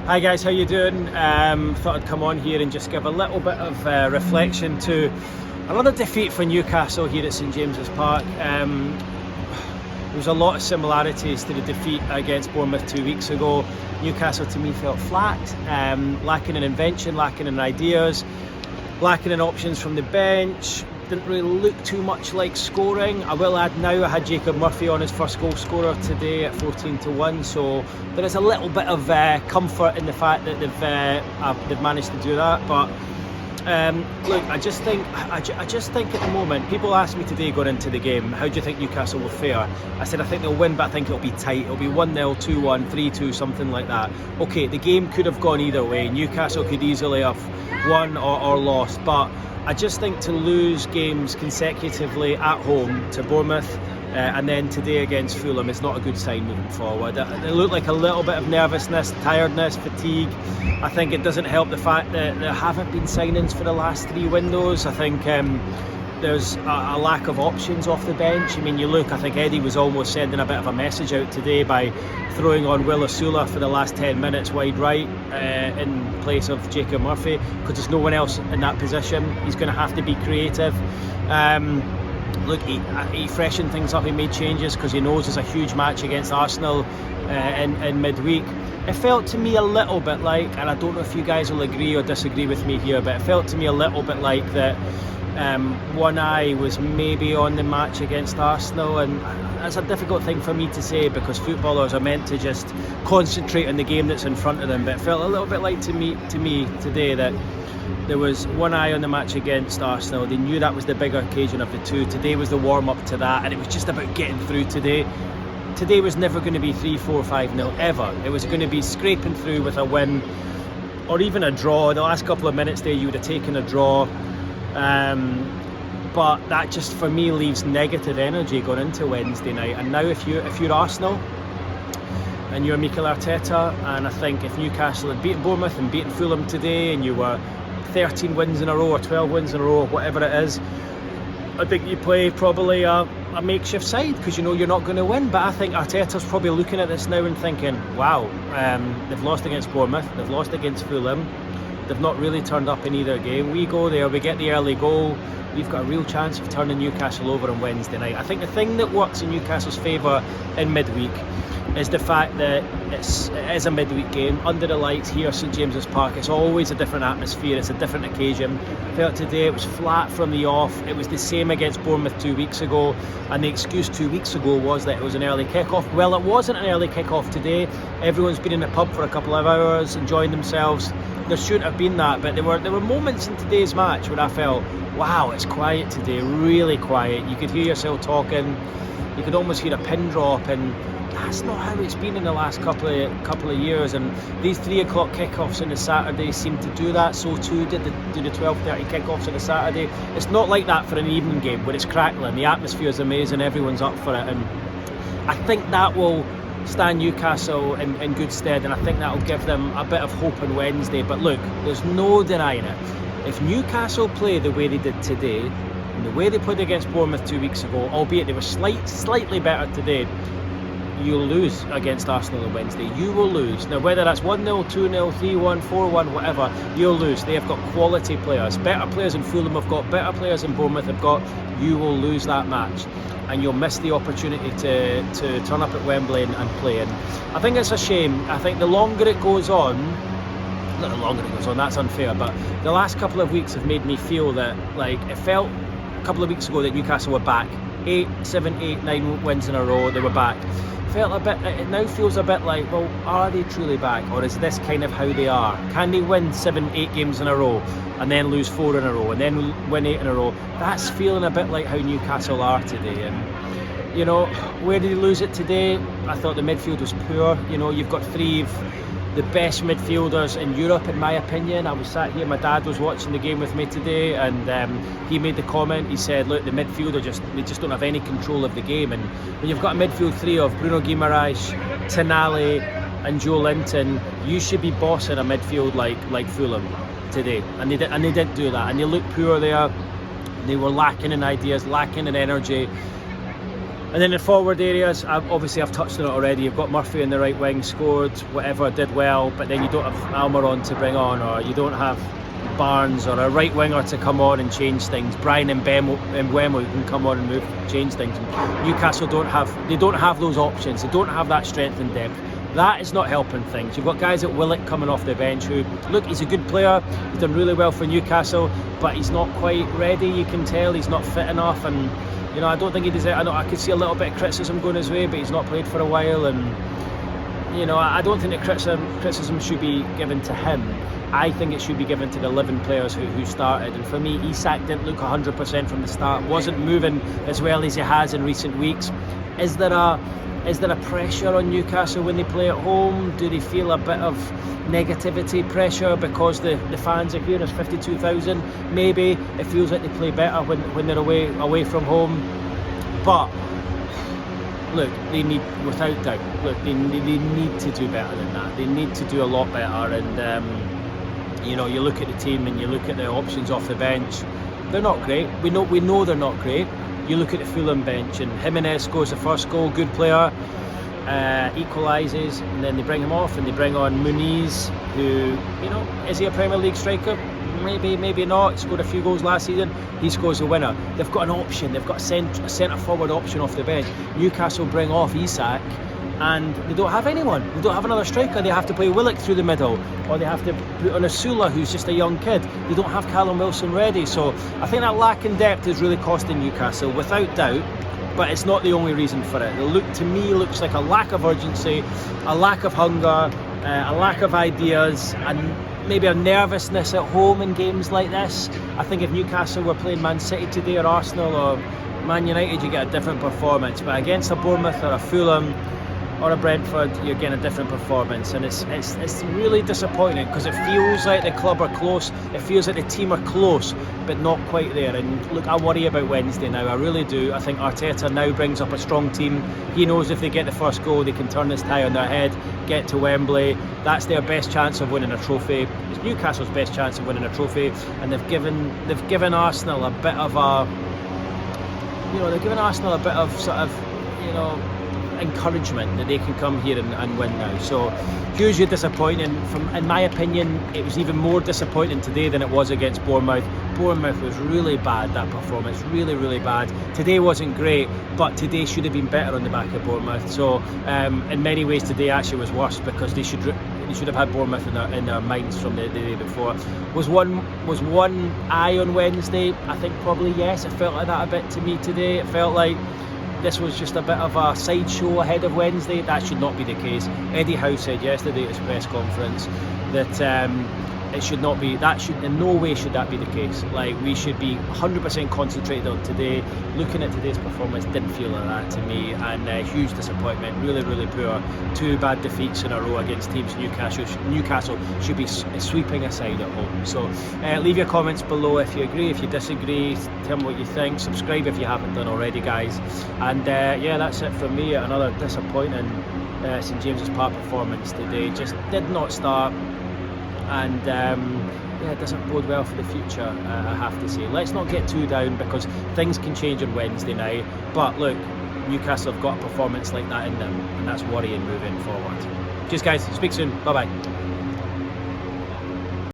Hi guys, how you doing? Thought I'd come on here and just give a little bit of reflection to another defeat for Newcastle here at St James's Park. There's a lot of similarities to the defeat against Bournemouth 2 weeks ago. Newcastle to me felt flat, lacking in invention, lacking in ideas, lacking in options from the bench. Didn't really look too much like scoring. I will add now I had Jacob Murphy on his first goal scorer today at 14-1, so there is a little bit of comfort in the fact that they've managed to do that. But look, I just think at the moment, people asked me today going into the game, how do you think Newcastle will fare? I said I think they'll win, but I think it'll be tight. It'll be 1-0, 2-1, 3-2, something like that. Okay, the game could have gone either way. Newcastle could easily have won or lost, but I just think to lose games consecutively at home to Bournemouth and then today against Fulham is not a good sign moving forward. It looked like a little bit of nervousness, tiredness, fatigue. I think it doesn't help the fact that there haven't been signings for the last 3 windows. I think there's a lack of options off the bench. I mean, you look, I think Eddie was almost sending a bit of a message out today by throwing on Will Osula for the last 10 minutes wide right in place of Jacob Murphy, because there's no one else in that position. He's going to have to be creative. Look, he freshened things up, he made changes because he knows there's a huge match against Arsenal in midweek. It felt to me a little bit like, and I don't know if you guys will agree or disagree with me here, but it felt to me a little bit like that one eye was maybe on the match against Arsenal, and that's a difficult thing for me to say because footballers are meant to just concentrate on the game that's in front of them, but it felt a little bit like to me today that there was one eye on the match against Arsenal. They knew that was the bigger occasion of the two. Today was the warm-up to that, and it was just about getting through today. Today was never going to be 3-4, 5-0 ever. It was going to be scraping through with a win or even a draw. The last couple of minutes there you would have taken a draw, but that just for me leaves negative energy going into Wednesday night. And now if you're Arsenal and you're Mikel Arteta, and I think if Newcastle had beaten Bournemouth and beaten Fulham today and you were 13 wins in a row or 12 wins in a row, whatever it is, I think you play probably a makeshift side because you know you're not going to win. But I think Arteta's probably looking at this now and thinking, wow, they've lost against Bournemouth, they've lost against Fulham, they've not really turned up in either game. We go there, we get the early goal, we've got a real chance of turning Newcastle over on Wednesday night. I think the thing that works in Newcastle's favour in midweek is the fact that it is a midweek game under the lights here at St James's Park. It's always a different atmosphere, it's a different occasion. I felt today it was flat from the off. It was the same against Bournemouth 2 weeks ago, and the excuse 2 weeks ago was that it was an early kick-off. Well, it wasn't an early kick-off today. Everyone's been in the pub for a couple of hours enjoying themselves. There shouldn't have been that, but there were moments in today's match where I felt, wow, it's quiet today, really quiet. You could hear yourself talking, you could almost hear a pin drop, and that's not how it's been in the last couple of years. And these 3 o'clock kickoffs on the Saturday seem to do that. So too did the 12:30 kickoffs on the Saturday. It's not like that for an evening game where it's crackling. The atmosphere is amazing. Everyone's up for it, and I think that will stand Newcastle in good stead. And I think that will give them a bit of hope on Wednesday. But look, there's no denying it. If Newcastle play the way they did today, and the way they played against Bournemouth 2 weeks ago, albeit they were slightly better today, you'll lose against Arsenal on Wednesday. You will lose. Now, whether that's 1-0, 2-0, 3-1, 4-1, whatever, you'll lose. They have got quality players. Better players in Fulham have got, better players in Bournemouth have got. You will lose that match, and you'll miss the opportunity to turn up at Wembley and play. And I think it's a shame. I think the longer it goes on, not the longer it goes on, that's unfair, but the last couple of weeks have made me feel that, like, it felt a couple of weeks ago that Newcastle were back. 7, 8, 9 wins in a row, they were back. It now feels a bit like, well, are they truly back, or is this kind of how they are? Can they win 7, 8 games in a row and then lose 4 in a row and then win 8 in a row? That's feeling a bit like how Newcastle are today. And you know, where did they lose it today? I thought the midfield was poor. You know, you've got 3 of the best midfielders in Europe, in my opinion. I was sat here, my dad was watching the game with me today, and he made the comment. He said, look, the midfield they just don't have any control of the game. And when you've got a midfield 3 of Bruno Guimaraes, Tonali and Joe Linton, you should be bossing a midfield like Fulham today, and they didn't do that, and they looked poor there. They were lacking in ideas, lacking in energy. And then in forward areas, obviously I've touched on it already. You've got Murphy in the right wing, scored, whatever, did well, but then you don't have Almiron to bring on, or you don't have Barnes or a right winger to come on and change things. Brian and Mbeumo can come on and change things. Newcastle don't have those options. They don't have that strength and depth. That is not helping things. You've got guys like Willock coming off the bench who, look, he's a good player. He's done really well for Newcastle, but he's not quite ready. You can tell he's not fit enough, and I don't think he deserves. I could see a little bit of criticism going his way, but he's not played for a while, and I don't think that criticism should be given to him. I think it should be given to the 11 players who started. And for me, Isak didn't look 100% from the start. Wasn't moving as well as he has in recent weeks. Is there a pressure on Newcastle when they play at home? Do they feel a bit of negativity, pressure because the fans are here? There's 52,000. Maybe it feels like they play better when they're away from home. But look, they need, without doubt, they need to do better than that. They need to do a lot better. And you look at the team and you look at the options off the bench. They're not great. We know they're not great. You look at the Fulham bench, and Jimenez scores the first goal, good player, equalises, and then they bring him off and they bring on Muniz, who, is he a Premier League striker? Maybe, maybe not. He scored a few goals last season. He scores a winner. They've got an option. They've got a centre forward option off the bench. Newcastle bring off Isak, and they don't have anyone. They don't have another striker. They have to play Willock through the middle, or they have to put on a Sula, who's just a young kid. They don't have Callum Wilson ready. So I think that lack in depth is really costing Newcastle, without doubt. But it's not the only reason for it. To me, looks like a lack of urgency, a lack of hunger, a lack of ideas, and maybe a nervousness at home in games like this. I think if Newcastle were playing Man City today, or Arsenal, or Man United, you get a different performance. But against a Bournemouth or a Fulham or a Brentford, you're getting a different performance, and it's really disappointing, because it feels like the club are close. It feels like the team are close, but not quite there. And look, I worry about Wednesday now. I really do. I think Arteta now brings up a strong team. He knows if they get the first goal, they can turn this tie on their head, get to Wembley. That's their best chance of winning a trophy. It's Newcastle's best chance of winning a trophy, and they've given Arsenal a bit of sort of encouragement that they can come here and win now. So hugely disappointing. In my opinion, it was even more disappointing today than it was against Bournemouth. Bournemouth was really bad, that performance, really, really bad. Today wasn't great, but today should have been better on the back of Bournemouth. So in many ways today actually was worse, because they should have had Bournemouth in their minds from the day before. Was one eye on Wednesday? I think probably yes. It felt like that a bit to me today. It felt like this was just a bit of a sideshow ahead of Wednesday. That should not be the case. Eddie Howe said yesterday at his press conference that it should not be. That should, in no way should that be the case. Like, we should be 100% concentrated on today. Looking at today's performance, didn't feel like that to me, and huge disappointment. Really, really poor. 2 bad defeats in a row against teams Newcastle should be sweeping aside at home. So leave your comments below if you agree, if you disagree. Tell me what you think. Subscribe if you haven't done already, guys. And yeah, that's it from me. Another disappointing St James's Park performance today. Just did not start. And yeah, it doesn't bode well for the future, I have to say. Let's not get too down, because things can change on Wednesday night. But look, Newcastle have got a performance like that in them, and that's worrying moving forward. Cheers, guys. Speak soon. Bye bye.